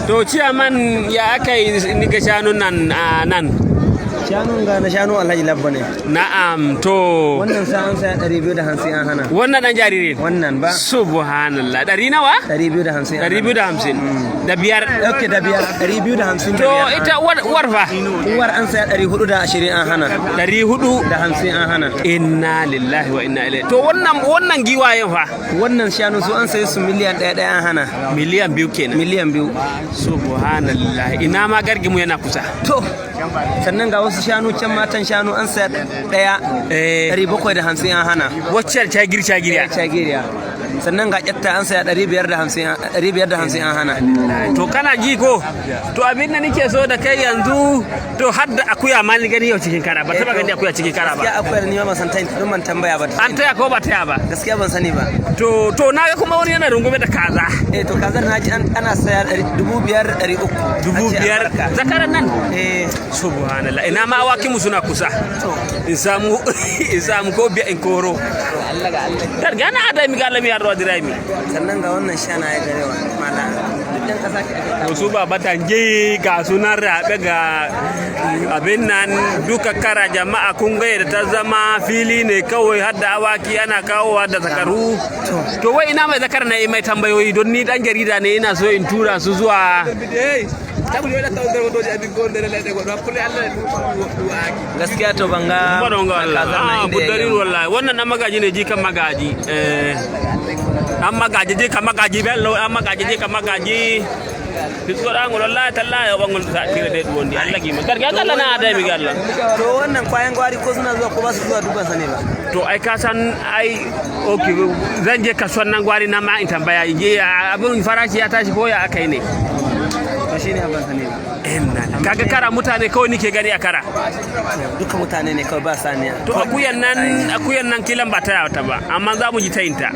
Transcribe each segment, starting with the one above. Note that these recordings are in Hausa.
To ciyaman ya aka yi ni ga shanun nan Shanun ga na shanu Alhaji Labba ne. Na'am to Wannan sa'an sai 250 an hana. wannan dan jaririn Wannan ba subhanallah 100 nawa 250. 250 da biyar Dauke da biyar 250 da to biyar. ita warfa Uwar an sai 420 an hana. 400 an hana. inna lillahi wa inna ilaihi to wannan giwayen fa Wannan shanu su an sai su miliyan 1 an hana. miliyan 2 kenan Miliyan 2. subhanallah ina ma gargimu yana kusa To sannan ga wasu shanu can matan shanu an saya daya 750 an hana. wacce cagiriya Chagiriya. Sannan ga kyatta an saya 550 an hana. to kana ji ko to abin da nake so da kai yanzu to har da akuya ma ni gani yau cikin kara ba taba gani akuya cikin kara ba Gaskiya akwai ni ma ban san dun man tambaya ba. an taya ko ba taya ba Gaskiya ban sani ba. to naga kuma wani yana rungume da kaza To kazar naji ana saya 5,300. 5,000 zakaran nan Eh subhanallah ina ma awakin mu suna kusa in samu ko biya in koro Allah ga Allah. dargana adami ga lami yarwa dirami Sannan ga wannan shana ya garewa mala. Duk dan kasa ke aka su ba batange ga sunan rabe ga abin nan duka kara jama'a kun ga da ta zama fili ne kawai har da awaki ana kawowa da zakaru to wai ina mai zakar na yi mai tambayoyi don ni dan jarida ne ina so in tura su zuwa gaskiya to banga budari wallahi wannan dan magaji ne jikan magaji an magaji jikan magaji bello an magaji jikan magaji fisora ngol wallahi tallahi bangol sa tire de wondi Allah ki makar ga Allah na adai mi galla to wannan kwayan gwari ko suna zuwa ko ba su zuwa duban sane ba to ai ka san ai okay zan je kasuwan nan gwari na ma in tambaya je abin farashi ya tashi ko ya akai ne to shine ban sane ba kaga kara mutane kawai nike gani a kara duka mutane ne kawai ba saniya to akuyan nan kilan ba ta ba amma za mu ji tayinta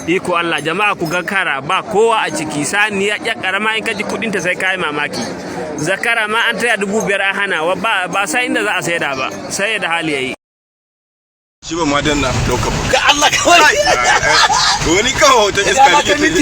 iko Allah jama'a ku ga kara ba kowa a ciki saniya ya karama in kaji kudin ta sai kai mamaki zakara ma an taya 5,000 a hana ba sai inda za a saida ba sai da hali yayi shi ba ma danna dauka ga Allah kawai wani kawai hoton iska ne